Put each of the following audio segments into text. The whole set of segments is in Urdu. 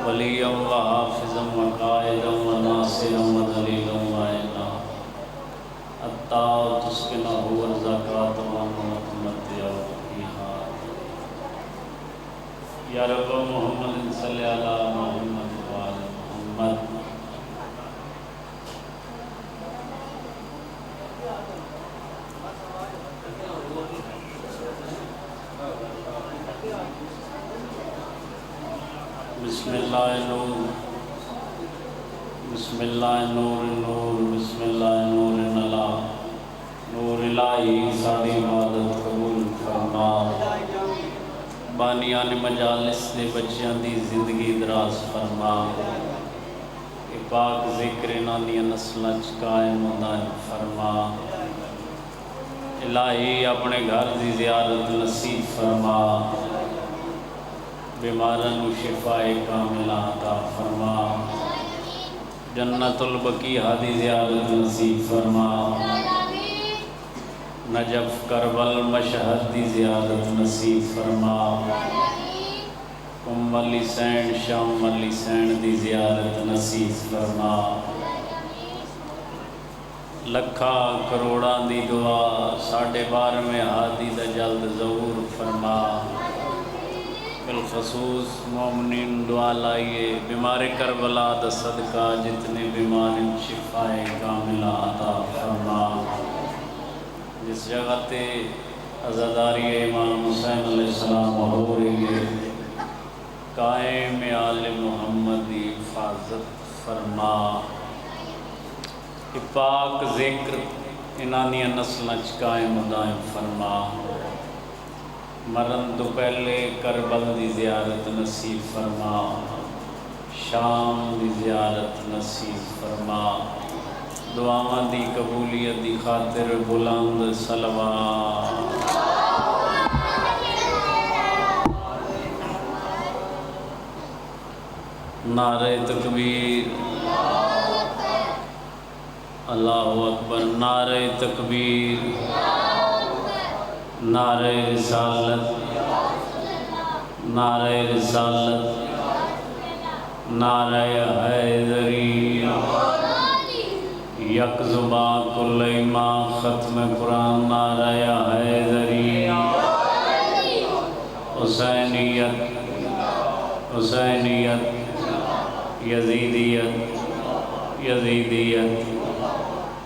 وليا وحافظا وقائدا وناصرا ودليلا وعينا حتى تسكنه الزكاة وتمتعه فيها يا رب محمد صل على محمد وعلى محمد بسم اللہ نور بسم اللہ نور نور بسم اللہ نور نلا نور الہی ساری عبادت قبول فرما بانیان مجالس دے بچیاں دی زندگی دراز فرما پاک ذکر انہاں دی نسلاں چ قائم دائم فرما الہی اپنے گھر دی زیارت نصیب فرما بیمارن شفاء کاملہ عطا فرما جنت البقیع دی زیارت نصیب فرما نجف کربل مشہد دی زیارت نصیب فرما علی سین شام علی سین دی زیارت نصیب فرما لکھا کروڑاں دی دعا 12.5 ہادی دا جلد ظہور فرما بالخصوص مومنین دعا لائیے بیمار کربلا دا صدقہ جتنے بیمار شفاء کاملہ عطا فرما جس جگہ تے عزاداری امام حسین علیہ السلام ہو رہی ہے قائم آل محمد دی حفاظت فرما پاک ذکر انہانی نسلاں چ قائم دائم فرما مرن تو پہلے کربل دی زیارت نصیب فرما شام دی زیارت نصیب فرما دعاواں دی قبولیت دی خاطر بلند صلوات نعرہ تکبیر اللہ اکبر نعرہ تکبیر نعرہ رسالت نعرہ رسالت نعرہ حیدری یک زباں کل ایمان ختم قرآن نعرہ حیدری حسینیت حسینیت یزیدیت یزیدیت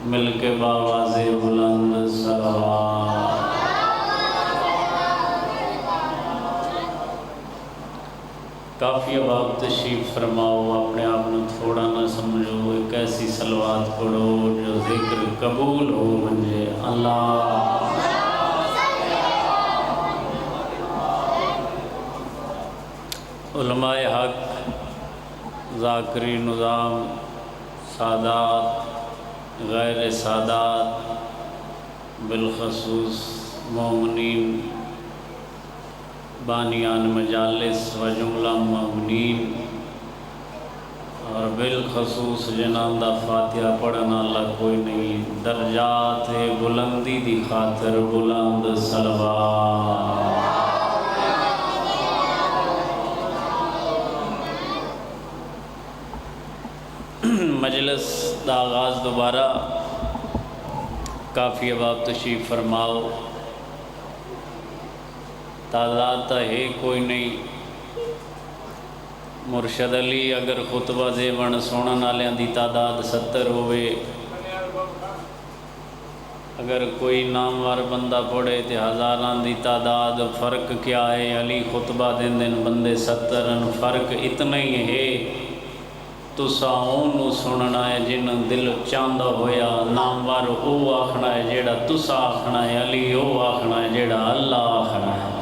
مل کے باواز بلند صلوات کافی اب آپ تشریف فرماؤ اپنے آپ نے تھوڑا نہ سمجھو ایک ایسی صلوات پڑھو جو ذکر قبول ہو منجے اللہ علماء حق ذاکری نظام سادات غیر سادات بالخصوص مومنین بانیان مجالس و جملہ مومنین اور بالخصوص جنہاں دا فاتحہ پڑھنا اللہ کوئی نہیں درجات بلندی دی خاطر بلند صلوات مجلس دا آغاز دوبارہ کافی اب آپ تشریف فرماؤ تعداد تا ہے کوئی نہیں مرشد علی اگر خطبہ زیون سنن والوں دی تعداد 70 ہوئے اگر کوئی نامور بندہ پڑھے تو ہزاراں دی تعداد فرق کیا ہے علی خطبہ دن دن بندے 70 فرق اتنا ہی ہے تسا اونوں سننا ہے جن دل چاہتا ہویا نامور او آکھنا ہے جیڑا تسا آکھنا ہے علی او آکھنا ہے جیڑا اللہ آکھنا ہے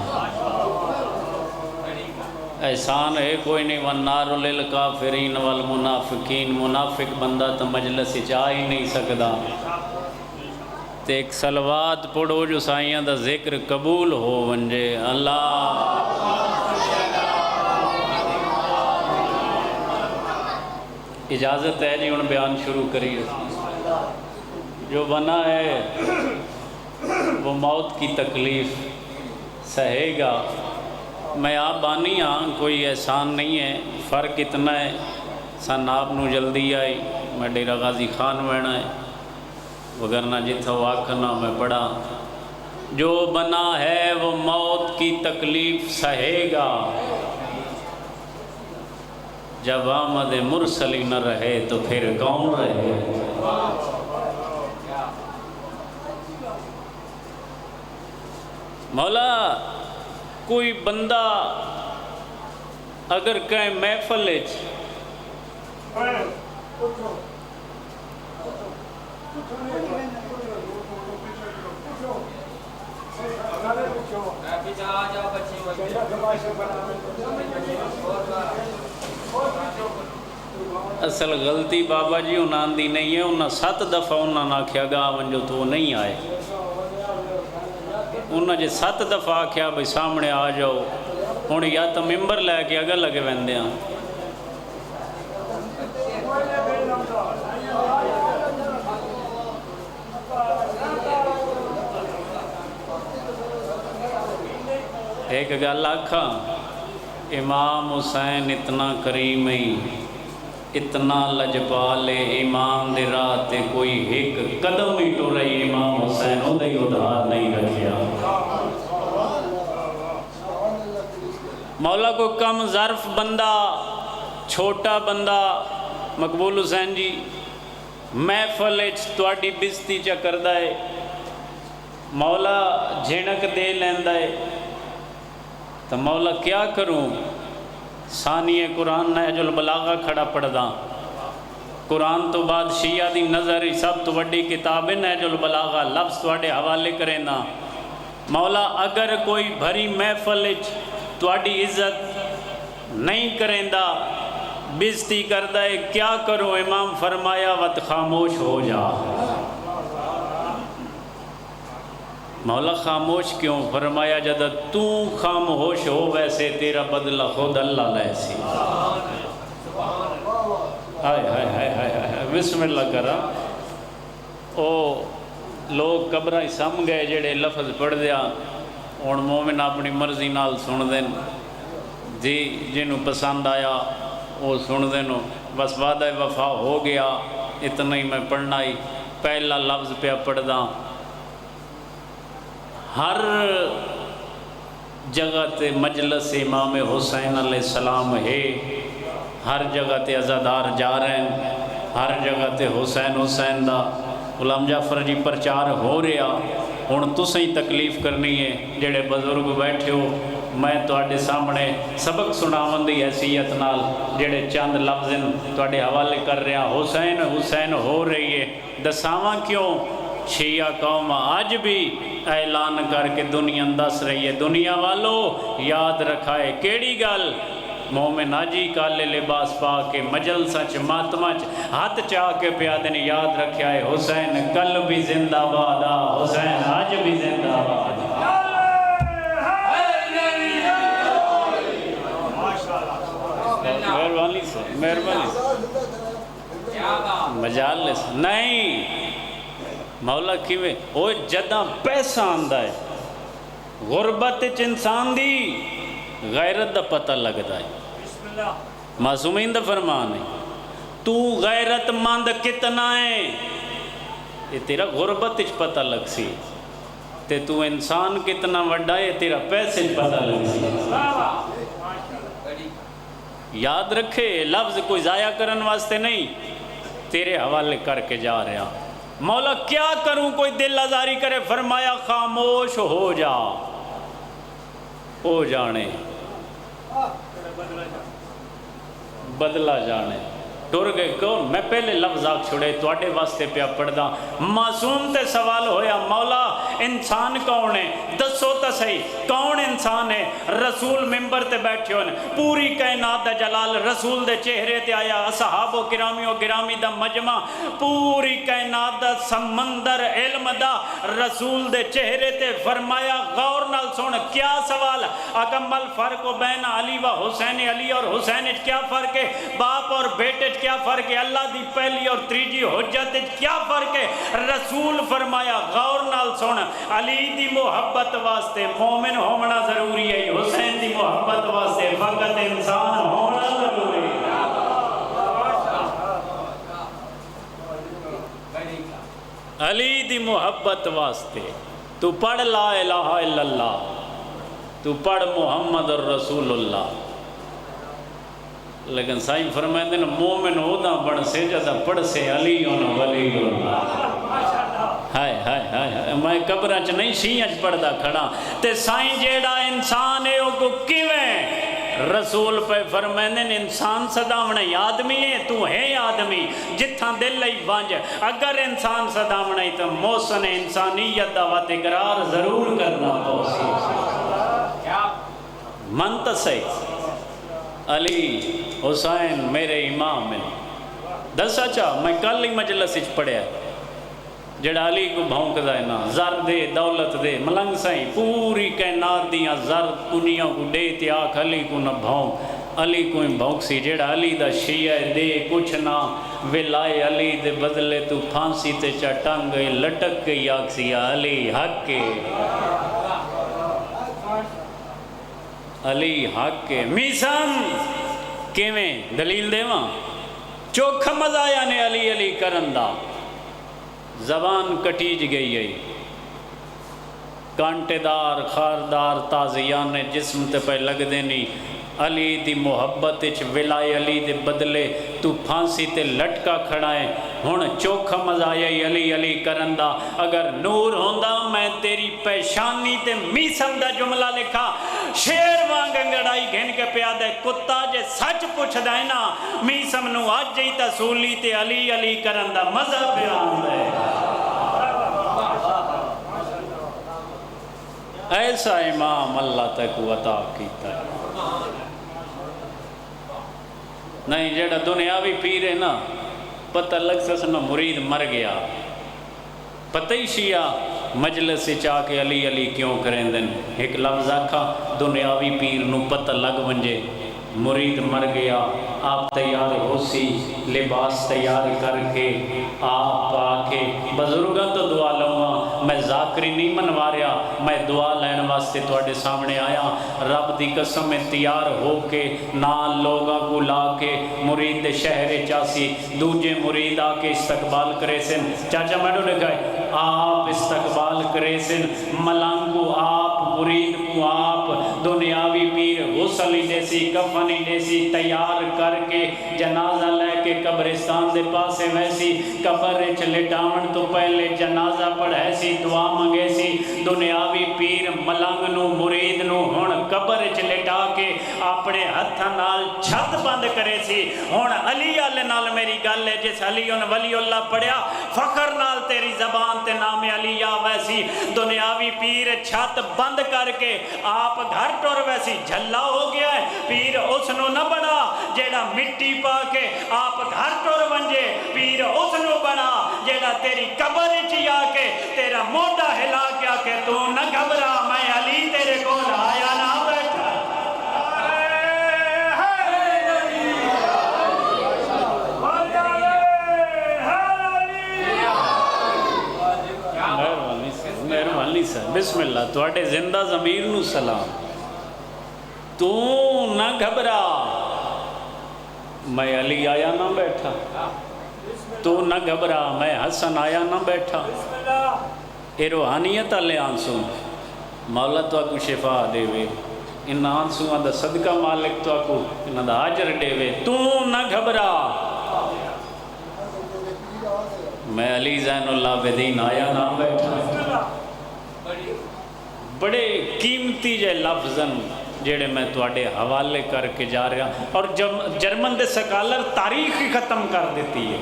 احسان ہے کوئی نہیں والنار للکافرین والمنافقین منافق بندہ تو مجلس آ ہی نہیں سکتا تے ایک صلوات پڑھو جو سائیاں دا ذکر قبول ہو ونجے اللہ اجازت ہے جی ان بیان شروع کریے جو بنا ہے وہ موت کی تکلیف سہے گا میں آپ بانی ہاں، کوئی احسان نہیں ہے، فرق اتنا ہے سن آپ نو جلدی آئی، میں ڈیرہ غازی خان وینا ہے، وگرنہ جتھا واقعنا میں پڑھا، جو بنا ہے وہ موت کی تکلیف سہے گا، جب آمد مرسلی نہ رہے تو پھر کون رہے۔ مولا کوئی بندہ اگر کہیں محفل اصل غلطی بابا جی انہاں دی نہیں ہے، انہاں 7 دفعہ انہاں نہ آکھیا گا ونجو تو نہیں آئے، انہاں جے 7 دفعہ آکھیا بھئی سامنے آ جاؤ، ہوں یا تو ممبر لے کے اگر لگے ویندے ہیں۔ ایک گل آکھا، امام حسین اتنا کریم ہی، اتنا لجپال امام دے راہ تے کوئی ایک قدم ہی ٹو رہی امام حسین اودے ہی ادھار نہیں رکھیا۔ مولا کو کم ظرف بندہ، چھوٹا بندہ، مقبول حسین جی محفل تواڈی بزتی چا کردا ہے، مولا جھنک دے لیندا ہے، تو مولا کیا کروں؟ ثانی قرآن نہج البلاغہ کھڑا پڑھدا، قرآن تو بعد شیعہ دی نظر سب تو وڈی کتاب نہج البلاغہ، لفظ تواڈے حوالے کریں نا۔ مولا اگر کوئی بھری محفل تواڈی عزت نہیں کریں دا، بزتی کردہ ہے، کیا کرو؟ امام فرمایا وقت خاموش ہو جا۔ مولا خاموش کیوں؟ فرمایا جدہ تو خاموش ہو ویسے تیرا بدلہ خود اللہ لے سی۔ ہائے ہائے ہائے ہائے بسم اللہ کرا۔ او لوگ قبرہ سم گئے جڑے لفظ پڑھ دیا، اور مومن اپنی مرضی نال سن دین، جی جنہوں پسند آیا وہ سن دینو، بس وعدہ وفا ہو گیا، اتنا ہی میں پڑھنا ہی۔ پہلا لفظ پہ پڑھ دا، ہر جگہ تے مجلس امام حسین علیہ السلام ہے، ہر جگہ تے عزادار جا رہے ہیں، ہر جگہ تے حسین حسین دا غلام جعفر جی پرچار ہو رہا۔ ہن تسیں تکلیف کرنی ہے جڑے بزرگ بیٹھے ہو، میں تواڈے سامنے سبق سناون دی حیثیت نال جڑے چند لفظ تواڈے حوالے کر رہا، حسین حسین ہو رہی ہے، دساواں کیوں؟ شیعہ قوم آج بھی اعلان کر کے دنیا دس رہی ہے، دنیا والو یاد رکھا ہے کیڑی گل؟ مومن آجی کالے لباس پا کے مجلسہ چ ماتمہ چ ہاتھ چاہ کے پیادے نے یاد رکھا ہے، حسین کل بھی زندہ باد، حسین آج بھی زندہ باد۔ مہربانی سے مہربانی سے مجالس نہیں مولا کیویں وہ جدہ پیسہ آندا ہے، غربت انسان دی غیرت دا پتہ لگتا ہے۔ معصومین دا فرمان ہے، تو غیرت مند کتنا ہے یہ تیرا غربت اچ پتہ لگ سی، تے تو انسان کتنا وڈا ہے تیرا پیسے اچ پتہ لگ سی۔ یاد رکھے لفظ کوئی ضائع کرن واسطے نہیں، تیرے حوالے کر کے جا رہا۔ مولا کیا کروں؟ کوئی دل آزاری کرے، فرمایا خاموش ہو جا، ہو جانے بدلا جانے۔ ٹر گئے کون؟ میں پہلے لفظ آکھ چھوڑے تواڈے واسطے پیا پڑھدا۔ معصوم تے سوال ہویا، مولا انسان کون ہے؟ دسو تا صحیح کون انسان ہے؟ رسول ممبر تے بیٹھے ہوئے، پوری کائنات دا جلال رسول دے چہرے تے آیا، اصحاب و گرامی و گرامی دا مجمع، پوری کائنات دا سمندر علم دا رسول دے چہرے تے فرمایا غور نال سن کیا سوال؟ اکمل فرق و بین علی و حسین، علی اور حسین کیا فرق ہے؟ باپ اور بیٹے کیا فرق ہے؟ اللہ دی پہلی اور تیجی حجت کیا فرق ہے؟ رسول فرمایا غور نال سن علی دی محبت واسطے مومن ہونا ضروری ہے، حسین دی محبت واسطے فقط انسان ہونا ضروری ہے۔ علی دی محبت واسطے تو پڑھ لا الہ الا اللہ، تو پڑھ محمد الرسول اللہ، لیکن سائیں فرمائے دن مومن ہو دا بڑھ سے جدا پڑھ سے علی ولی اللہ۔ ہائے ہائے ہائے، میں قبرہ چ نہیں شیعہ چ پڑھ دا کھڑا تے سائیں جیڑا انسان ہے وہ کو کیویں رسول پہ فرمائن انسان صداونے آدمی ہے، تو ہے آدمی جتھاں دل لئی بانج، اگر انسان صداونے تو موسن انسانیت دا وات اقرار ضرور کرنا پوسی منتصی علی حسین میرے امام ہیں۔ دسا چاہ میں کل ہی مجلس اچ پڑھیا جڑا علی کو بھونک دائنا زر دے دولت دے ملنگ سائیں پوری کائنات دیاں زر دنیا کو دے تے آکھ علی کو نہ بھونک، علی کو ہی بھونک سی جڑا علی دا شیعہ دے کچھ نہ ولائے علی دے بدلے تو پھانسی تے چٹنگ گئی لٹک گئی آکھ سی علی حق کے، علی حق کے میسم کیویں دلیل دے وہاں چوکھا مزایا نے علی علی کرندہ زبان کٹیج گئی ہے، کانٹے دار خاردار تازیان جسم تے پہ لگ دینی علی دی محبت اچ ولائے علی دے بدلے تو پھانسی تے لٹکا کھڑائیں ہون چوکھا مزایائی علی علی کرندہ، اگر نور ہوندہ میں تیری پیشانی تے میسم دا جملہ لکھا شیر وانگ انگڑائی گھن کے پیادہ کتا جے سچ پوچھ دائنا میسم نو آج جئی تسولی تے علی علی کرندہ مزہ پیان دے۔ ایسا امام اللہ تک عطا کیتا ہے، نہیں جڑا دنیاوی پیر ہے نا پتہ لگ سسنا مرید مر گیا، پتہ ہی شیعہ مجلس سے چاہ کے علی علی کیوں کریں دن ایک لفظ آکھا دنیاوی پیر نو پتہ لگ ونجے مرید مر گیا، آپ تیار ہو سی لباس تیار کر کے آپ آکے بزرگاں تو دعا لوں میں ذاکری نہیں منوا رہا، میں دعا لین واسطے توڑے سامنے آیا، رب دی قسم میں تیار ہو کے نال لوگاں کو لا کے مرید شہر چاسی دوجے مرید آکے استقبال کرے سن، چاچا میڈو لکھائے آپ استقبال کرے سن ملنگ کو آپ مرید کو آپ دنیاوی پیر غسل جیسی کفنی جیسی تیار کر کے جنازہ لے کے قبرستان دے پاسے ویسی قبر لٹاون تو پہلے جنازہ پڑھے سی دعا منگے سی دنیاوی پیر ملنگ نو مرید نو ہون قبر لٹا کے اپنے ہتھ نال چھت بند کرے سی، ہون علی علیہ نال میری گل ہے جس علی ولی اللہ پڑھیا فخر نال تیری زبان تے نام علی ویسی دنیاوی پیر چھت بند کر کے آپ گھر ٹور ویسی جھلا ہو گیا ہے، پیر اس نو نہ بڑا جیڑا مٹی پا کے آپ گھر ٹور ونجے، پیر اس نو بڑا جیڑا تیری قبر چی آ کے تیرا موٹا ہلا کیا کہ تو نہ گھبرا میں علی تیرے کو آیا نہ بیٹھا۔ مہربانی صاحب بسم اللہ تواڈے زندہ ضمیر نو سلام، تو نہ گھبرا میں علی آیا نہ بیٹھا، تو نہ گھبرا میں حسن آیا نہ بیٹھا، اے روحانیت علی آنسوں مولا تو کو شفا دے وے، ان آنسوں دا صدقہ مالک تو کو ان دا عجر دے وے، تو نہ گھبرا میں علی زین اللہ بدین آیا نہ بیٹھا۔ بڑے قیمتی جے لفظاً جڑے میں تواڈے حوالے کر کے جا رہا اور جرمن دے سکالر تاریخ ہی ختم کر دیتی ہے،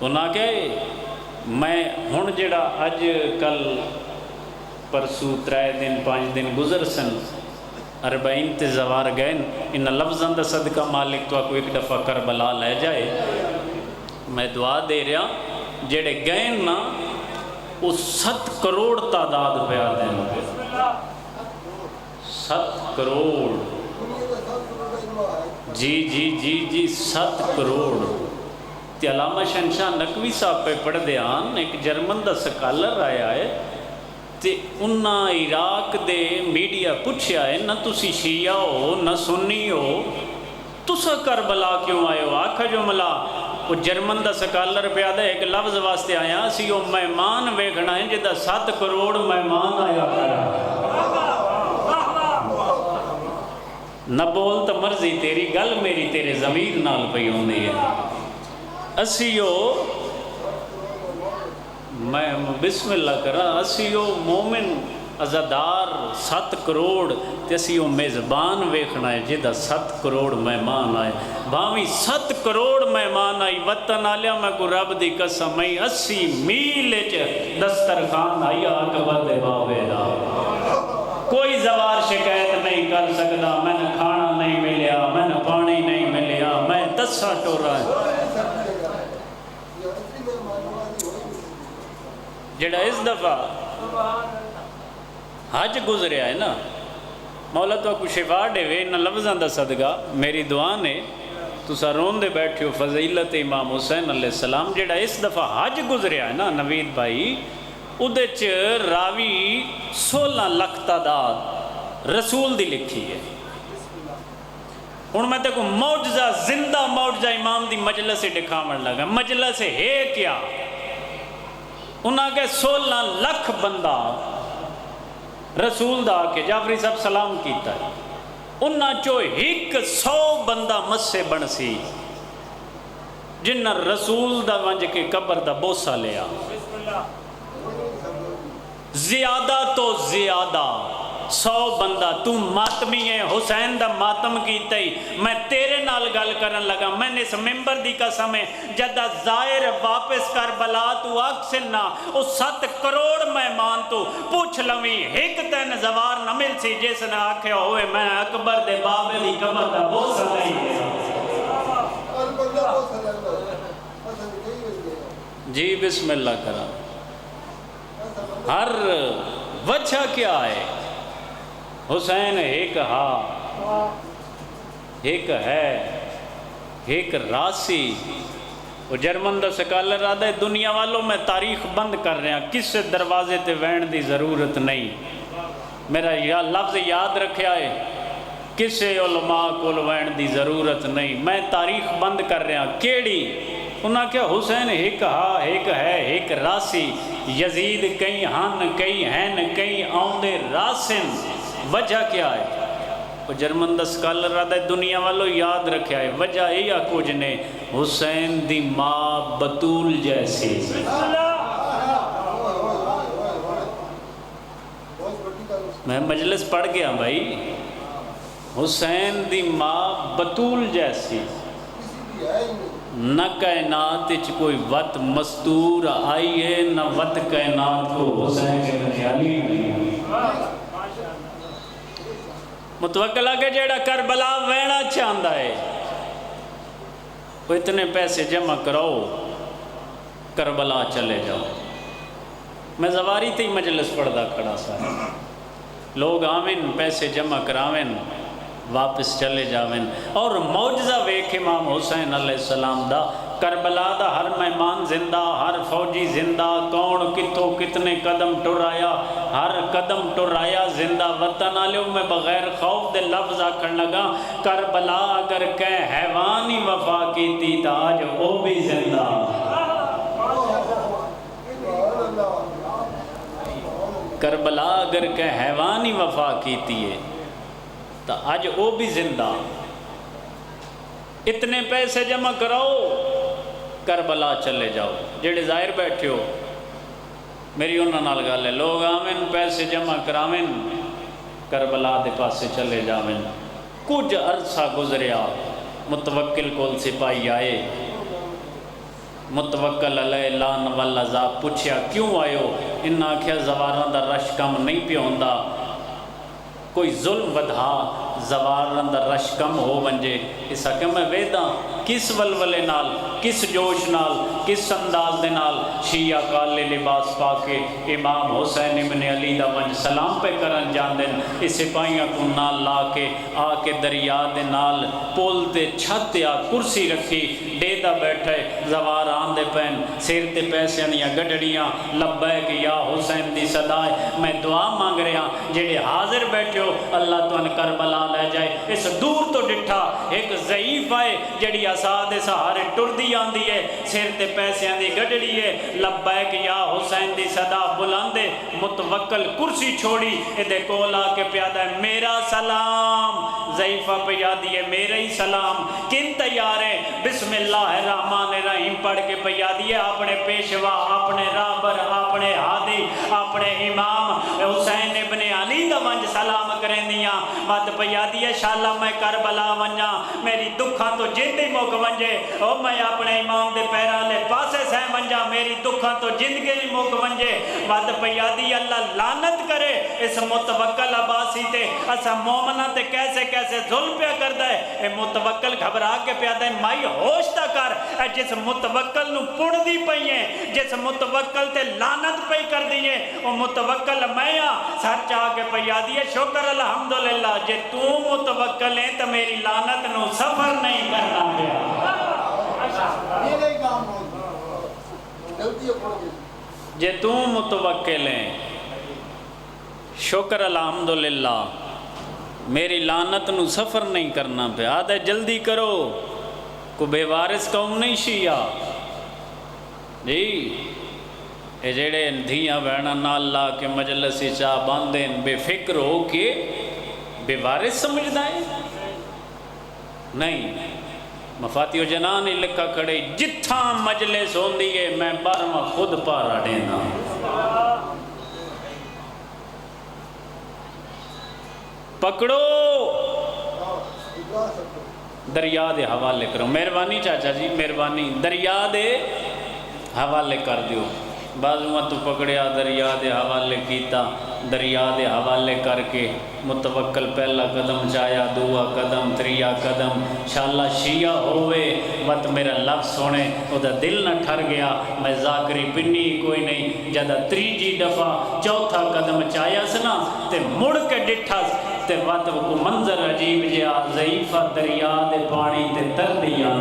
انہاں کہ میں ہن جڑا اج کل پرسو 3 دن 5 دن گزر سن 40 تے زوار گئے ان لفظاں دا صدقہ مالک تو کو ایک دفعہ کربلا لے جائے، میں دعا دے رہا جڑے گئے نا وہ 7 کروڑ تعداد پیا دیں، 7 کروڑ جی 7 کروڑ تے علامہ شہنشاہ نقوی صاحب پہ پڑھ دیان ایک جرمن دا سکالر آیا ہے تے انہاں عراق دے میڈیا پوچھیا ہے نہ تسی شیعہ ہو نہ سنی ہو، تسا کربلا کیوں آئے ہو؟ آکھا جو ملا وہ جرمن دا سکالر پیادہ ایک لفظ واسطے آیا سی وہ مہمان ویکھنا ہے جدہ 7 کروڑ مہمان آیا کرا، نہ بول تو مرضی تیری، گل میری تیرے ضمیر نال پئی ہوندی ہے۔ اسیو میں بسم اللہ کرا، اسیو مومن عزادار 7 کروڑ تے اسیو میزبان ویکھنا ہے جدہ 7 کروڑ مہمان آئے، بھاویں 7 کروڑ مہمان آئی وطن آلیا میں کو رب دی قسم میں 80 میل دسترخوان آئی اکبر دے بابے دا، کوئی زوار شکایت نہیں کر سکتا، میں نے کھانا نہیں ملیا، میں نے پانی نہیں ملیا، میں دسا ٹورا ہے۔ جڑا اس دفعہ حج گزریا ہے نا، مولا تو کو شفا دے وے ان لفظاں دا صدقہ، میری دعا نے تسا رون دے بیٹھے ہو فضیلت امام حسین علیہ السلام، جڑا اس دفعہ حج گزریا ہے نا نوید بھائی، ادھے چ راوی 16 لاکھ تعداد رسول دی لکھی ہے۔ ہن میں تے کو معجزہ زندہ معجزہ امام دی مجلس سے دکھاون لگا، مجلس ہے کیا؟ انہاں کے 16 لاکھ بندہ رسول دا کے جعفری صاحب سلام کیتا ہے، انہاں چو 100 بندہ مسے بن سی جنہ رسول دا ونج کے قبر دا بوسہ لیا، زیادہ تو زیادہ 100 بندہ۔ تو ماتمی ہے، حسین دا ماتم کیتا ہی، میں تیرے نال گل کرن لگا، میں نے اس ممبر دی قسم ہے جدہ ظاہر واپس کر بلا تو اکسل نہ او 7 کروڑ مہمان تو پوچھ لویں ایک تین زوار نہ مل سی جس نے آکھے ہوئے میں اکبر دے بابے دی قبر دا بوسہ نہیں ہے۔ جی بسم اللہ کرا، ہر وجہ کیا ہے؟ حسین ایک ہا، ایک ہے، ایک راسی۔ وہ جرمن دا سکالر آدھا ہے دنیا والوں میں تاریخ بند کر رہے ہیں، کس دروازے تے وین دی ضرورت نہیں، میرا لفظ یاد رکھیا ہے، کسے علماء کو وین دی ضرورت نہیں، میں تاریخ بند کر رہے ہیں۔ کیڑی؟ انہاں کیا حسین ایک ہا، ایک ہے، ایک راسی، یزید کئی ہن کئی ہیں کئی آؤندے راسن۔ وجہ کیا ہے؟ وہ جرمن دا سکالر رہا ہے دنیا والوں یاد رکھا ہے، وجہ یا کچھ نے حسین دی ماں بطول جیسی۔ میں مجلس پڑھ گیا بھائی، حسین دی ماں بطول جیسی، نہ کائنات اچ کوئی وط مستور آئی ہے نہ وط کائنات کو حسین کے خیالی نہیں۔ متوکل آگے جیڑا کربلا وینا چاہندہ ہے وہ اتنے پیسے جمع کراؤ کربلا چلے جاؤ۔ میں زواری تھی مجلس پڑھدا کھڑا سا، لوگ آمین پیسے جمع کراوین واپس چلے جاوین، اور معجزہ ویکھ امام حسین علیہ السلام دا، کربلا دا ہر مہمان زندہ، ہر فوجی زندہ، کون کتوں کتنے قدم ٹرایا، ہر قدم ٹرایا زندہ۔ وطن آلیوں میں بغیر خوف دے لفظ آکھن لگا، کربلا اگر کہ حیوانی وفا کیتی تا آج وہ بھی زندہ۔ کربلا اگر کہ حیوانی وفا کیتی ہے تا آج وہ بھی زندہ۔ اتنے پیسے جمع کراؤ کربلا چلے جاؤ۔ جڑے ظاہر بیٹھے ہو میری انہاں نال گل ہے، لوگ آمین پیسے جمع کراوین کربلا دے پاسے چلے جاوین۔ کچھ عرصہ گزریا، متوکل کول سپاہی آئے، متوکل علیہ لان والعذاب پوچھیا کیوں آئے ہو؟ انہاں آکھیا زواراں دا رش کم نہیں پیا ہوندا، کوئی ظلم ودھا، زوارن دا رش کم ہو ونجے اس کہ میں ویداں کس ولولے نال کس جوش نال کس انداز دے نال شیعہ کالے لباس پا کے امام حسین ابن علی دا ونج سلام پہ کرن جان دن اس سپاہیاں کو نال لا کے آ کے دریا دے نال پول تے چھت یا کرسی رکھی ڈیدا بیٹھے زوار آن دے پین سیر تے پیسے نیا گڈڑیاں لبیک یا حسین دی صدائے میں دعا مانگ رہا جڑے حاضر بیٹھے ہو اللہ تو ان کربلا لے جائے اس دور تو ڈٹھا ایک ضعیف آئے جڑی اساد سہارے ٹر دی آندی ہے سیر تے پیسے دی گڈڑی ہے لبیک یا حسین دی صدا بلاندے متوکل کرسی چھوڑی ادھے کولا کے پیادہ ہے میرا سلام ضعیفہ پہ یادی ہے میرا ہی سلام کن تیار ہے بسم اللہ الرحمن الرحیم پڑھ کے پہ یادی ہے اپنے پیشوا اپنے رابر اپنے ہادی اپنے امام حسین ابن علی دا ونج سلام کریں دیا بات پہ یادی ہے شاءاللہ میں کربلا ونجا میری دکھاں تو جندی موک ونجے او میں اپنے امام دے پیران لے پاسے سے ونجا میری دکھاں تو جندگی موک ونجے بات پہ یادی اللہ لعنت کرے اس متوکل عباسی تے اسا مومنہ تے کیسے کیسے ظلم پہ کر دے اے متوکل گھبرا کے پہ دے مائی ہوش تا کر اے جس متوکل نو پڑ دی پئیے جس متوکل تے لعنت پہ کر دیئے او متوکل میں سر چاہ کے پہ یادی ہے شکر الحمدللہ جے تو متوکل ہے تو میری لعنت نو سفر نہیں کرنا پیا جے تو متوکل ہے شکر الحمدللہ میری لعنت نو سفر نہیں کرنا پہ آدھے جلدی کرو کو بے وارث قوم نہیں شیعہ جی اے جڑے دھیاں بہنا نال لا کے مجلسی چاہ باندھیں بے فکر ہو کے بے وارث سمجھدا ہے نہیں مفاتیح جنان ہی لکھا کھڑے جتھاں مجلس ہوندی ہے میں بارما خود پارا دینا پکڑو دریا دے حوالے کرو مہربانی چاچا جی مہربانی دریا دے حوالے کر دیو بازو تو پکڑیا دریا دے حوالے کیتا دریا دے حوالے کر کے متوکل پہلا قدم چایا دعا قدم تریا قدم شاءاللہ شیعہ ہوئے وقت میرا لفظ سونے او دا دل نہ ٹھر گیا میں ذاکری پنی کوئی نہیں جدہ تریجی دفعہ چوتھا قدم چایا سنا تے مڑ کے ڈٹھا تے وقت کو منظر عجیب جیا ضعیفہ دریا دے پانی تے تر دیا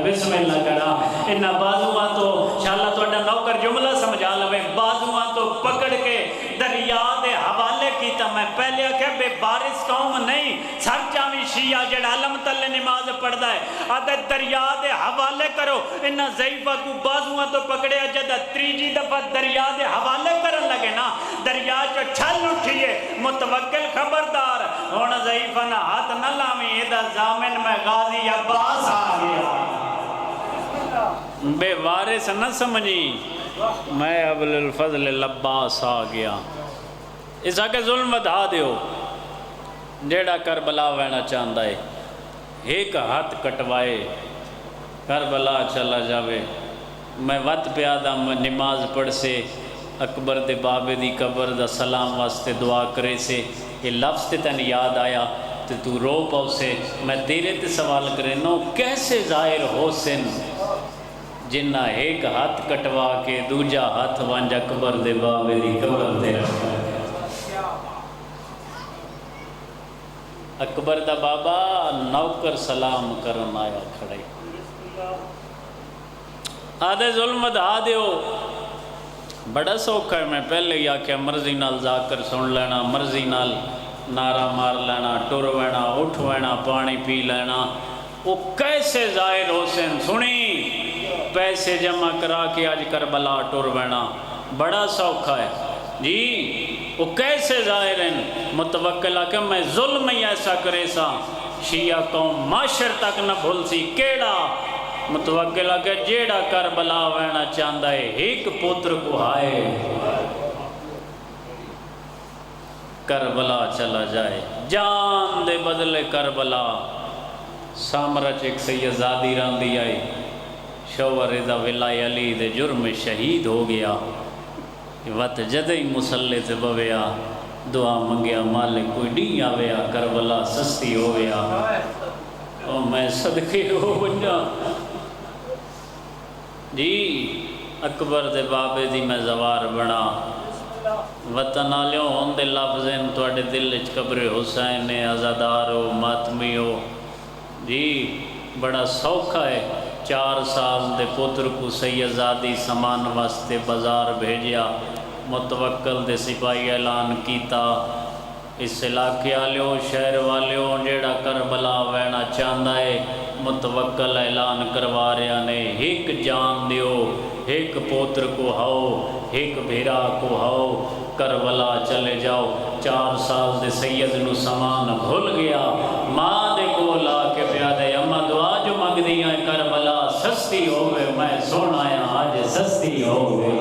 بسم اللہ کرا انہا بازوان تو شاءاللہ تو اڈا نوکر جملہ سمجھا لوے بازوان تو پکڑ کے دریا دے حوالے کیتا میں پہلے کہ بے بارث قوم نہیں سر چاوی شیعہ جڑا علم تلے نماز پڑھدا ہے آدھے دریا دے حوالے کرو انہا ضعیفہ کو بازوان تو پکڑے جدہ تریجی دفعہ دریا دے حوالے کرن لگے نا دریا جو چھل اٹھئے متوکل خبردار ہونا ضعیفہ نہ ہاتھ نہ لامی ادھا زامن میں غازی عباس آ گیا بے وارث نہ سمجھی میں ابل الفضل لباس آ گیا اس آگے ظلم ودھا دیو جیڑا کربلا وینا چاندہ ہے ایک ہاتھ کٹوائے کربلا چلا جاوے میں وقت پہ آدھا نماز پڑھ سے اکبر دے بابے دی قبر دا سلام واسطے دعا کرے سے یہ لفظ تے تن یاد آیا تو رو پاؤ سے میں تیرے تے سوال کرے نو کیسے ظاہر ہو سن جنہ ایک ہاتھ کٹوا کے دوجا ہاتھ وانج اکبر دے بابے دی قبر دے رکھا اکبر دا بابا نوکر سلام کرن آیا کھڑے آدھے ظلم دھا دیو بڑا سوکھا ہے میں پہلے یا کہ مرضی نال ذاکر سن لینا مرضی نال نعرہ مار لینا ٹر وینا اٹھ وینا پانی پی لینا وہ کیسے ظاہر ہو سن سنی پیسے جمع کرا کے آج کربلا ٹر وینا بڑا سوکھا ہے جی وہ کیسے ظاہر ہیں متوکلہ کہ میں ظلم ہی ایسا کرے سا شیعہ قوم معاشر تک نہ بھول سی کیڑا متوکلہ کہ جیڑا کربلا وینا چاندہ ہے ایک پتر کو آئے کربلا چلا جائے جان دے بدلے کربلا سامرچ ایک سیدزادی راندی آئی شوہر رضا ولائی علی دے جرم شہید ہو گیا وقت جدہی مسلح سے بویا دعا منگیا مالک کوئی نہیں آویا کربلا سستی ہویا او میں صدقے ہو ونجا جی اکبر دے بابے دی میں زوار بنا وطن آلیوں ہوندے لفظیں توڑے دل اچ قبر حسین عزادار ہو ماتمی ہو جی بڑا سوکھا ہے 4 سال دے پتر کو سیدزادی سامان واسطے بازار بھیجیا متوکل دے سپاہی اعلان کیتا اس علاقے والوں شہر والوں جیڑا کربلا وینا چاہتا ہے متوکل اعلان کروا رہا نے ایک جان دیو ایک پوتر کو ہاؤ ایک بھیرا کو ہاؤ کربلا چلے جاؤ 4 سال دے سید نو سامان بھول گیا ماں دے کو لا کے پیا دے اما دعا جو مانگ دیاں کربلا سستی ہوئے میں سونا آج سستی ہوئے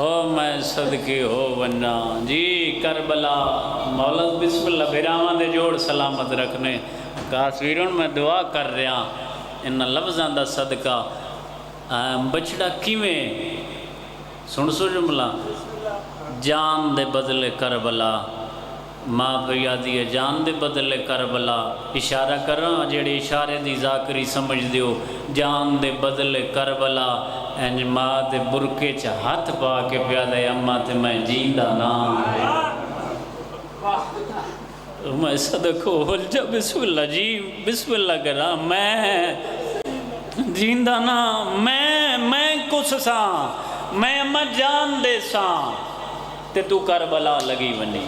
او میں صدقے ہو وننا جی کربلا مولد بسم اللہ بھیراواں دے جوڑ سلامت رکھنے کاسویرون میں دعا کر رہا ان لفظاں دا صدقہ بچڑا کیویں سن سو جملہ جان دے بدلے کربلا ماں بھیا دیئے جان دے بدلے کربلا اشارہ کر رہا جیڑے اشارے دی ذاکری سمجھ دیو جان دے بدلے کربلا انج ماں دے برکے چا ہاتھ پا کے پیا دے اماں تے میں جیندہ نام میں صدقو ہول جا بسم اللہ جی بسم اللہ کرا میں جیندہ نام میں کس ساں میں اماں جان دے ساں تے تو کربلا لگی ونی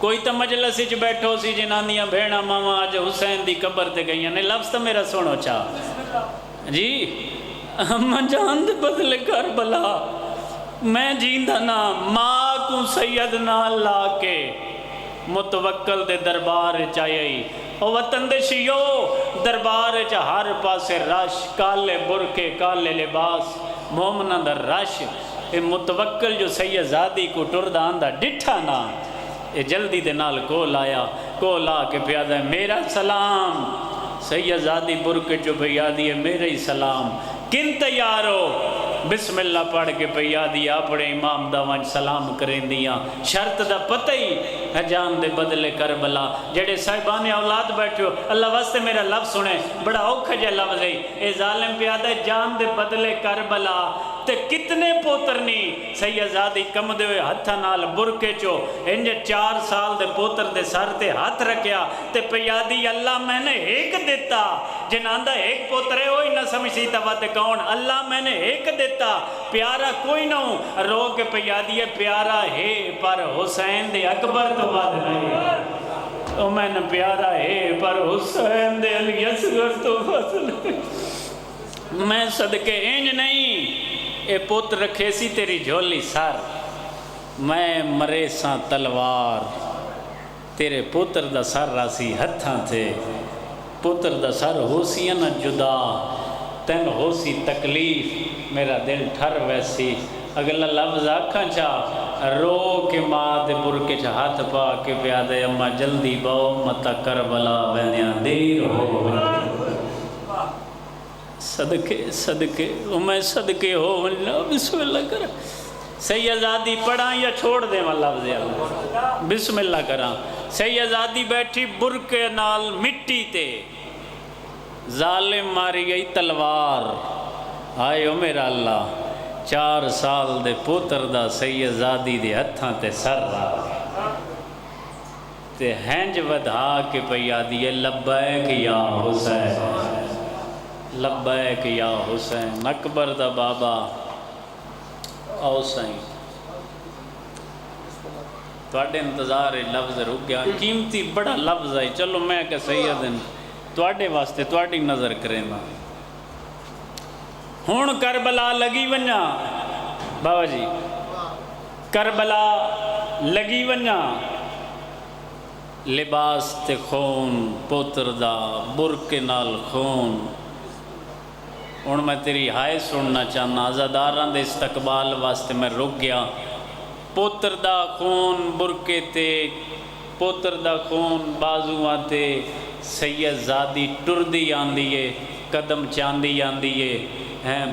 کوئی تا مجلس اچ بیٹھو سی جنانیاں بھیڑا ماما آج حسین دی قبر تے گئیاں نے لفظ تا میرا سنو چاہ جی میں جان دے بدلے کربلا میں جیندہ نا ماں کو سید نا لا کے متوکل دے دربار چاہیے او وطن دے شیو دربار چا ہر پاسے رش کالے برکے کالے لباس مومنہ در رش اے متوکل جو سیدزادی کو ٹردان دا ڈٹھا نا اے جلدی دے نال کول آیا کول آ کے پیادہ میرا سلام سیدزادی برکے جو پیادی ہے میرے ہی سلام کن تیارو بسم اللہ پڑھ کے پیادی اپنے امام داوان سلام کریں دیاں شرط دا پتہ ہی جان دے بدلے کربلا جڑے صاحبان اولاد بیٹھے ہو اللہ واسطے میرا لفظ سنے بڑا اوکھا جے لفظ ہے اے ظالم پیادہ جان دے بدلے کربلا تے کتنے پوترنی سیدزادی کم دے ہوئے ہتھا نال برکے چو انجے 4 سال دے پوتر دے سر تے ہاتھ رکھیا تے پیادی اللہ میں نے ایک دیتا جناندہ ایک پوتر ہے ہوئی نہ سمجھی تبات کون اللہ میں نے ایک دیتا پیارا کوئی نہ ہوں رو کے پیادی ہے پیارا ہے پر حسین دے اکبر تو بات نہیں او میں نے پیارا ہے پر حسین دے علی اصغر تو فضل میں صدقے انج نہیں اے پوت رکھے سی تیری جھولی سار میں مرے ساں تلوار تیرے پوتر دا سر راسی ہتھاں تھے پوتر دا سر ہو سی نہ جدا تین ہو سی تکلیف میرا دل ٹھر ویسی اگلا لفظ آکھاں چاہ رو کے ماں دے برکے چاہ ہاتھ پا کے پیادے اماں جلدی باؤ متا کربلا وینیاں دیر ہو صدقے میں صدقے ہو اللہ بسم اللہ کرا سیدزادی پڑھا یا چھوڑ دیں لفظ اللہ بسم اللہ کرا سیدزادی بیٹھی برکے نال مٹی تے ظالم ماری گئی تلوار آئے میرا اللہ 4 سال دے پوتر دا سیدزادی دے ہتھاں تے سر رہا تے ہنج ودھا کے پیادی لبیک یا حسین لبیک یا حسین اکبر دا بابا او سائیں توڑے انتظار لفظ رک گیا قیمتی بڑا لفظ ہے چلو میں کہ سیدن توڑے واسطے توڑی نظر کریں نا ہون کربلا لگی ونجا بابا جی کربلا لگی ونجا لباس تے خون پوتر دا برکے نال خون ہوں میں تیری ہائے سننا چاہنا آزاداراں دے استقبال واسطے میں رک گیا پوتر دا خون برکے تے پوتر دا خون بازوان تے سیدزادی ٹردی آندی ہے قدم چاندی آندی ہے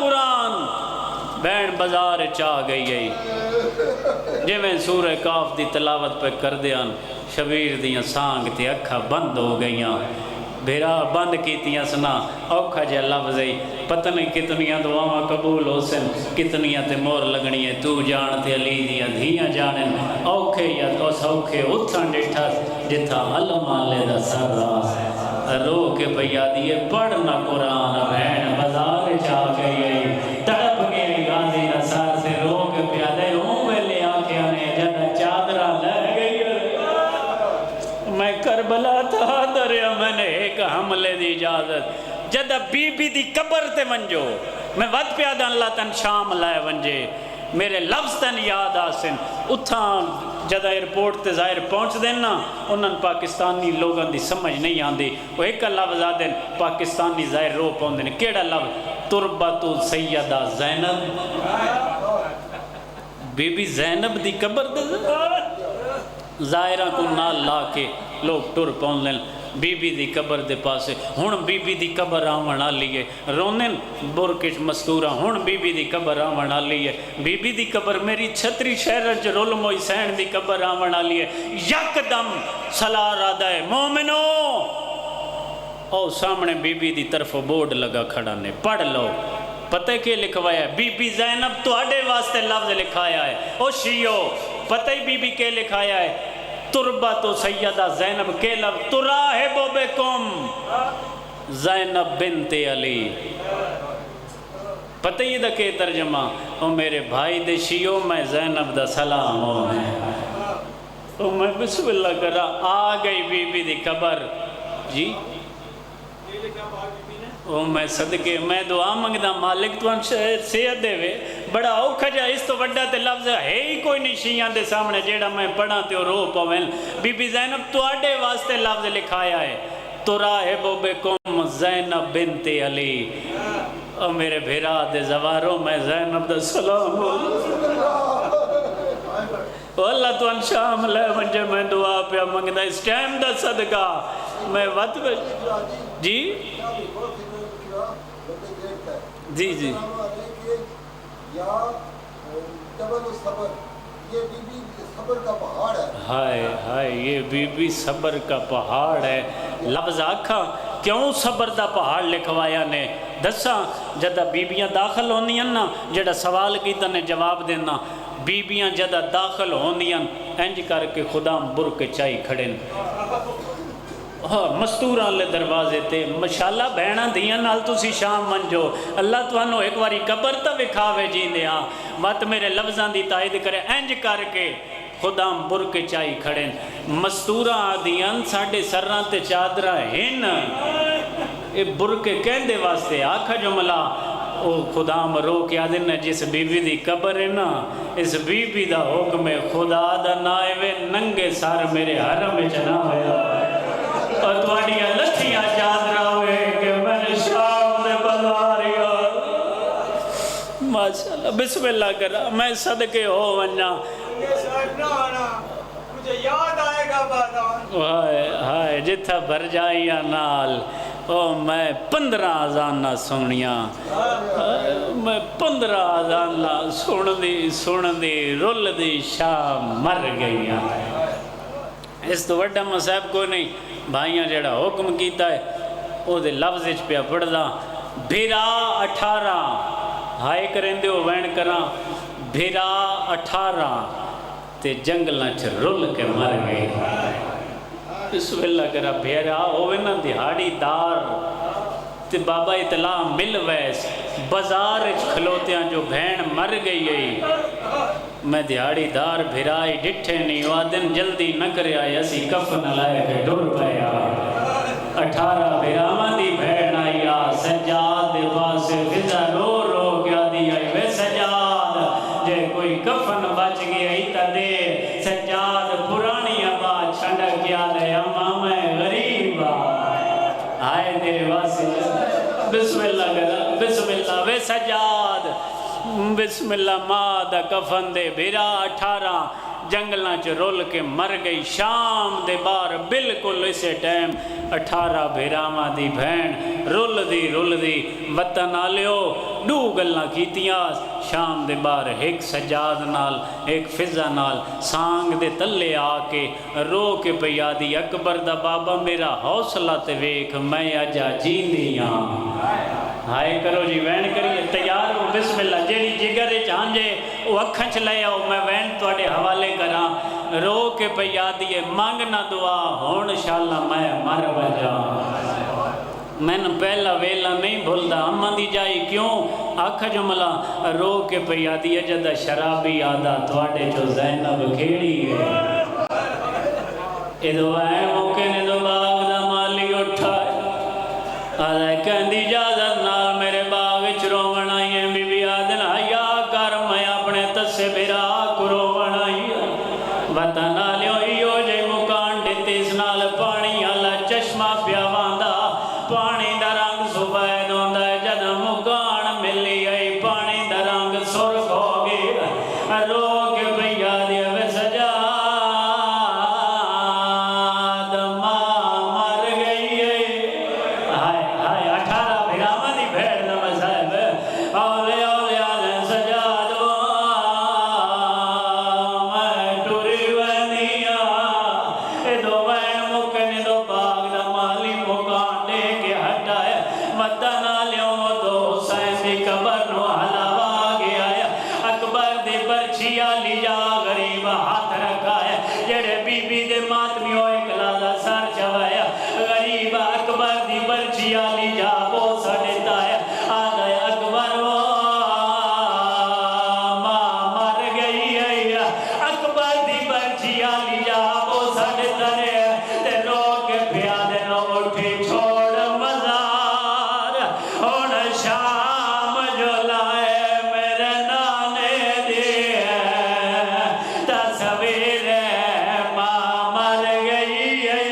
قرآن بین بازار چاہ گئی گئی جی میں سورہ کاف دی تلاوت پہ کر دیاں شبیر دیاں سانگ تے اکھا بند ہو گئیاں بھیرا بند کیتیاں سنا اوکھا جا لفظ ہے پتہ نہیں کتنیاں دعاواں قبول ہو سن کتنیاں تے مور لگنی ہے تو جان تے علی دیاں دھیاں جانن اوکھے یا تو سوکھے اتھاں ڈٹھا جتھا علم آلے دا سر راس رو کے پیا دیئے پڑھنا قرآن بین بازار چاہ گئی تڑپ گئی غازی نصار سے رو کے پیا دے ہوں میں لے آکے آنے جنہ چادرہ لے گئی میں کربلا تھا دریا میں نے ایک حملے دی اجازت جدہ بی بی دی قبر تے ونجو میں ود پیادہ اللہ تن شام لائے ونجے میرے لفظ تن یاد آسن اتھاں جدہ ایرپورٹ تے ظاہر پہنچ دینا انہاں پاکستانی لوگاں دی سمجھ نہیں آن دی وہ ایک لفظ آدن پاکستانی ظاہر رو پہن دینے کیڑا لفظ تربت سیدہ زینب بی بی زینب دی قبر دے ظاہرہ کو نال لا کے لوگ ٹر پہن لیں بی بی دی قبر دے پاسے ہون بی بی دی قبر آوان آلیے رونن برکش مستورہ ہون بی بی دی قبر آوان آلیے بی بی دی قبر میری چھتری شہر جرول موئی سین دی قبر آوان آلیے یک دم سلار آدھائے مومنو او سامنے بی بی دی طرف بورڈ لگا کھڑا نے پڑھ لو پتہ کے لکھوایا ہے بی بی زینب تو اڈے واسطے لفظ لکھایا ہے او شیعو پتہ ہی بی بی کے لکھایا ہے تربت سیدہ زینب کے لفظ تراہب بکم زینب بنت علی پتہ ہی دا کے ترجمہ او میرے بھائی دے شیعو میں زینب دا سلام ہو او میں بسم اللہ کرا آ گئی بی بی دی قبر جی او میں صدقے میں دعا منگدا مالک تو ان صحت دے وے بڑا اوکھا جا اس تو وڈا تے لفظ ہے ہی کوئی نہیں شیعہ دے سامنے جیڑا میں پڑھا تے رو پویں بی بی زینب تو اڈے واسطے لفظ لکھایا ہے تراہب بکم زینب بنت علی او میرے بھیرا دے زواروں میں زینب دا سلام ہو اللہ تو ان شام لے منجے میں دعا پہ منگدا اس ٹائم دا صدقہ میں وقت جی جی جی ہائے ہائے یہ بی بی صبر کا پہاڑ ہے لفظ آکھا کیوں صبر دا پہاڑ لکھوایا نے دساں جدہ بیبیاں داخل ہونیاں نا جدہ سوال کیتا نے جواب دینا بیبیاں جدہ داخل ہونیاں انج کر کے خدا برک چائی کھڑن مستوراں لے دروازے تے مشاللہ بہنا دیاں نال تسی شام منجو اللہ توانو ایک واری قبر تا وکھاوے جیندے ہاں مت میرے لفظاں دی تائید کرے انج کر کے خدا برک چائی کھڑن مستوراں دیاں ساڑھے سران تے چادرہ ہن اے برک کہندے واسطے آکھا جملہ او خدا مرو کیا دن جس بی بی دی قبر ہے نا اس بی بی دا حکم خدا دا نائوے ننگے سار میرے حرم چنا ہویا اور توڑیاں لٹھیاں چادرہ ہوئے کہ میں نے شام دے بزاریا ماشاءاللہ بسم اللہ کرا میں صدقے ہو ونجا مجھے یاد آئے گا بادان ہائے ہائے جتھا بھر جائیاں نال او میں 15 آزانہ سنیاں میں 15 آزانہ سندی رول دی شام مر گئیاں اس تو وڈا مصیب کوئی نہیں بھائیاں جڑا حکم کیتا ہے او دے لفظ اچ پیا پڑھدا بھیرا 18 ہائے کریں دے ہو وین کراں بھیرا 18 تے جنگلاں چ رول کے مر گئے بسم اللہ کرا بھیرا ہوئے نا دہاڑی دار تے بابا اطلاع مل ویس بازار کھلوتیاں جو بھین مر گئی گئی میں دہاڑی دار بھیرائی ڈٹھے نہیں وادن جلدی نہ کرے آئی اسی کفن لائے کے ڈر پیا 18 بھیرامان دی بھین آئی سجاد دے پاسے فضا رو رو کیا دی آئی وے سجاد جے کوئی کفن بچ گئی تا دے سجاد پرانی آباد چھنڈا کیا دے امام غریب آئے تیرے واسطے بسم اللہ کرا بسم اللہ وے سجاد بسم اللہ ماں دا کفن دے بھیرا 18 جنگلاں چ رول کے مر گئی شام دے بار بالکل اسے ٹائم 18 بھیراواں دی بہن رل دی وطن آلیو دو گلاں کیتیاں شام دے بار ایک سجاد نال ایک فضا نال سانگ دے تلے آ کے رو کے پیا دی اکبر دا بابا میرا حوصلہ تے ویکھ میں اجا جیندی ہاں ہائے کرو جی وین کریے تیار ہو بسم اللہ جیڑی جگر چانجے وہ اکھن چ لے آؤ میں وین تواڈے حوالے کراں رو کے پیا دیے مانگنا دعا ہون شالا میں مر وجا میں پہلا ویلا نہیں بھولدا اماں دی جائی کیوں آکھ جملہ رو کے پیا دیے جدا شرابی آدھا تواڈے جو زینب کھیڑی ہے ادو ہے موقع نے دو باغ دا مالی اٹھا آدھا کہندی اجازت نال میرے باغ وچ روون آئی ہیں بی بی آدن حیا کر میں اپنے تسے بھرا کو روون آئی وطن آلیو ایو جے مکان ڈتی اس نال پانی آلا چشمہ پیا واندا پانی دا رنگ سفید ہوندا ہے جد مکان ملی آئی پانی دا رنگ سرخ ہو گیا رو کے بھیا دیا وے سجاد ماں مر گئی ہے ہائے ہائے 18 بھیراواں دی بھیڑ دا مذہب اولے اولے آلے سجاد میں ٹوری وینیا اے دو وین مکن دو باغ دا مالی مکان دے کے ہٹائے وطن آلیوں دو حسین دی قبر نو حلاوہ گیا ہے اکبر دی برچی آلی جا غریب ہاتھ رکھا ہے جڑے بی بی دے ماتمی ہوئے کلازہ سر چوایا غریب اکبر دی برچی آلی جا بوسا دیتا ہے آدھا اکبر ماں مر گئی ہے اکبر دی برچی آلی جا بوسا دیتا ہے تے رو کے پیادے نو اٹھی چھوڑ مزار ہون شام جو لائے میرے نانے دی تصویر ماں مر گئی ہے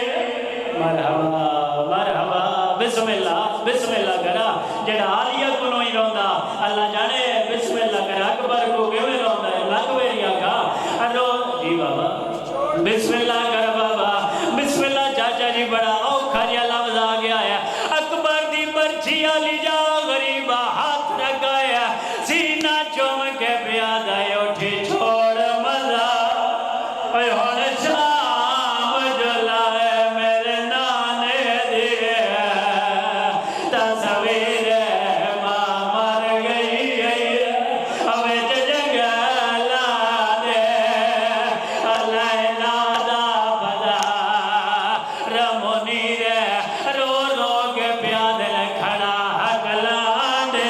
مرحبا مرحبا بسم اللہ کرا جڑا آلیہ کو نوئی روندا اللہ جانے بسم اللہ کرا اکبر کو کیویں روندا ہے لگ ویریا کا رو جی بابا بسم اللہ کر بابا بسم اللہ چاچا جی بڑا اوکھا جا لفظ آ گیا ہے اکبر دی برچی آلی جا غریبہ ہاتھ رکھایا سینہ چوم کے پیادہ اٹھی چھوڑ مزا اے ہون شام جو لائے میرے نانے دی تصویر ماں مر گئی ہے اوے جنگلا دے لیلا دا بدا رمونی دے رو رو کے پیادے کھڑا حقلان دے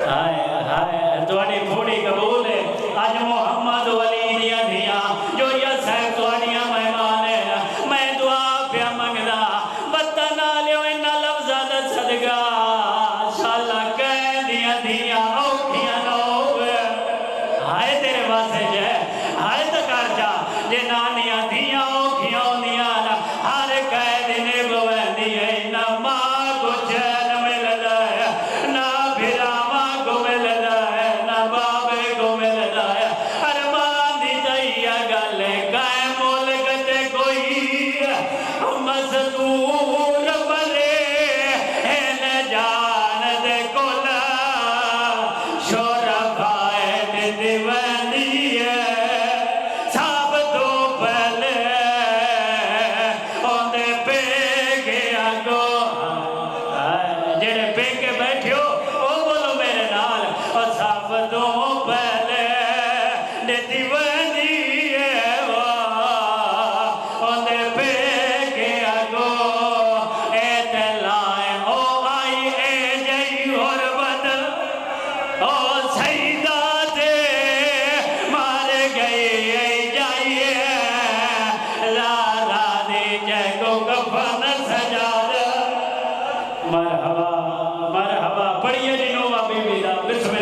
ہائے ہائے تواڈی پھوڑی قبول ہے آج محمد ولی دیا دیا جو یہ سہ تواڈیاں مہمان ہے میں دعا پیا منگدا وطن آلیو انہا لفظہ دا صدقہ شالا کہہ دیا دیا اوکھیاں نو ہائے تیرے واسے جے ہائے تکار جا جے نانیاں دیا اوکھیاں دیا ہر کہہ دینے گویں دیئے نہ ماں کو چین ملدا ہے نہ بھیرا ماں کو ملدا ہے نہ بابے کو ملدا ہے ارمان دی تئیہ گلے کائے مولک تے کوئی مزدور بلے ہیلے جان دے کولا شورا بھائے دے دیوانی ہے ساب تو پہلے اوندے پہ گیا گو جڑے پہ کے بیٹھے ہو او بولو میرے نال اور ساب تو پہلے دے دیوانی ہے اوندے پہ گیا گو اے دلائے او آئی اے جئی اور بدل او سیدہ دے مار گئی جائیے لالا دی جے کو کفن سجاد مرحبا مرحبا پڑھئے جی نوہ بی بی دا بسم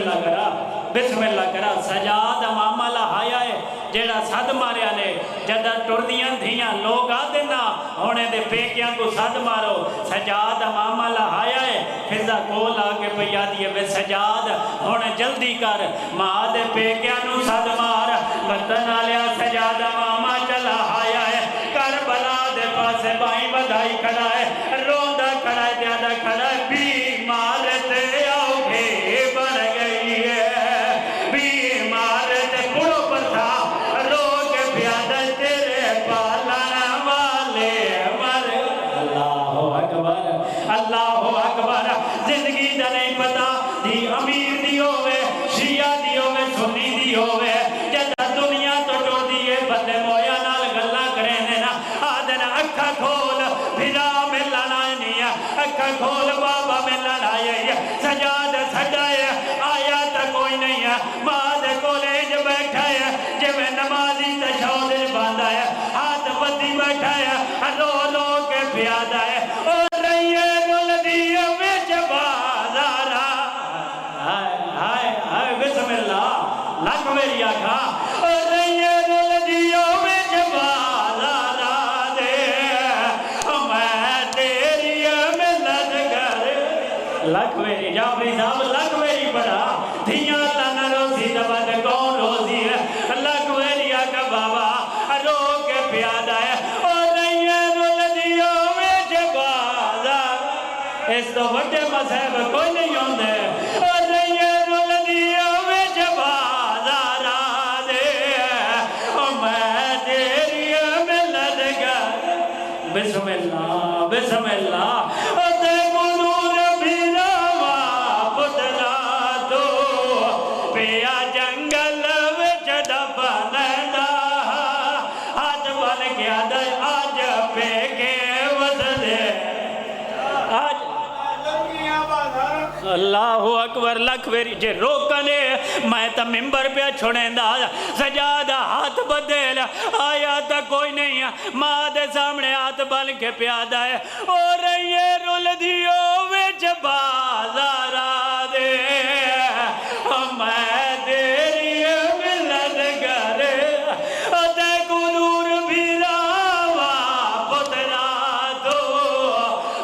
اللہ کرا سجاد معاملہ آیا ہے جیڑا صد ماریا نے جدہ ٹردیاں دھیاں لوگ آ دینا ہونے دے پیکیاں کو سد مارو سجاد ماما لہایا ہے فضا کول آکے پیا دیئے بے سجاد ہونے جلدی کر ماں دے پیکیاں نو سد مار وطن آلیا سجاد ماما چلا آیا ہے کربلا دے پاسے بائیں بدھائی کھڑا ہے روندہ کھڑا ہے دیادہ کھڑا ہے بیمار تے آؤ گے بڑھ گئی ہے بیمار تے پڑو پر تھا روگ پیادہ تیرے پالنا والے مر اللہ اکبر زندگی دا نہیں پتا دی امیر دی ہوئے شیعہ دی ہوئے سنی دی ہوئے جدہ دنیا تو ٹوڑ دیئے بندے مویا نال گلہ کریں دینا آدھن اکھا کھول بھرا میں لڑائے نہیں اکھا کھول بابا میں لڑائے سجاد سجائے آیا تا کوئی نہیں ہے ماد کالج بیٹھا ہے جب نمازی تشہود باندھا ہے ہاتھ بدی بیٹھا ہے رو لو کے پیادہ ہے اور رہیے رول دیئے میں جبازارا ہائے بسم اللہ لکھ میری آکھا اور رہیے رول دیئے میں جبازارا دے میں تیری ملت کر لکھ میری جعفری صاحب لکھ میری پڑھا دھیاں لانا روزی دبت کون روزی ہے لکھ میری آکھا بابا رو کے پیادہ ہے اور رہیے رول دیئے میں جبازارا اس تو بڑے مذہب کوئی نہیں ہوندے اور رہیے رول دیئے میں جبازارا دے میں تیری ملت کر بسم اللہ بسم اللہ تے گنور بھیراوا پتلا تو پیا جنگل وچ دفندا ہاتھ بن گیا دے آج پہ کے وزدے آج اللہ اکبر لکھ ویری جے روکنے میں تا ممبر پہ چھوڑیں دا سجادہ ہاتھ بدل آیا تا کوئی نہیں ہے ماں دے سامنے ہاتھ بن کے پیادہ ہے اور یہ رول دیو وچ بازارا دے میں تیری ملت کرے تے قدور بھیراوا پتلا تو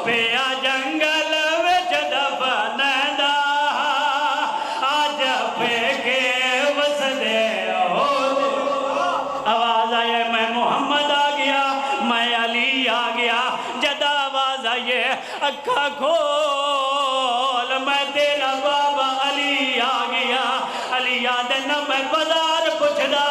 پیا جنگل وچ دفندا آج پہ کے وسدے آواز آئے میں محمد آ گیا میں علی آ گیا جدا آواز آئے اکھا کھول میں تیرا بابا علی آ گیا علی آدھے نہ میں بازار پوچھدا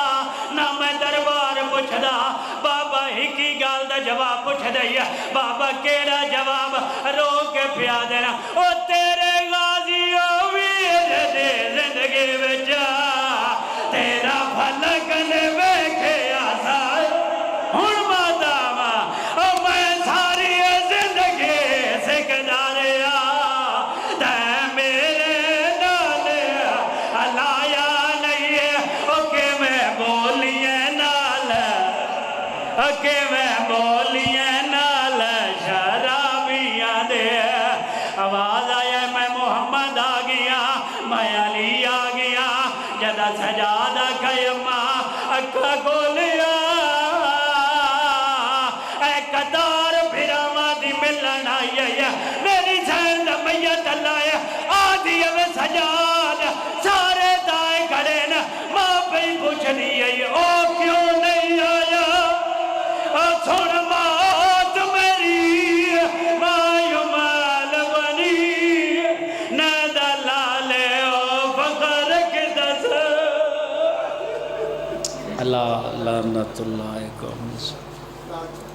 نہ میں دربار پوچھدا بابا ہی کی گال دا جواب پوچھ دیا بابا کیڑا جواب رو کے پیا دینا او تیرے غازی او ویر دے زندگی بچا تیرا پھلک نے بیکھے آسا ہن ماداما او میں ساری زندگی سکداریا تے میرے نالے علایا نہیں ہے او کہ میں بولیے نال او کہ میں بولیے نال شرابیاں دے آواز آیا میں محمد آ گیا میں علی آ گیا جدا سجادہ قیمہ اکھا کھولیا اے قطار پھراما دی ملن آئی ہے میری زہن میت اللہ ہے آدھی اب سجاد سارے دائیں کھڑے نا ماں پہ پوچھ دیئے او کیوں نہیں آیا سن موت میری مایو مال بنی نہ دلالے او فقر کے دس اللہ لعنت اللہ علیکم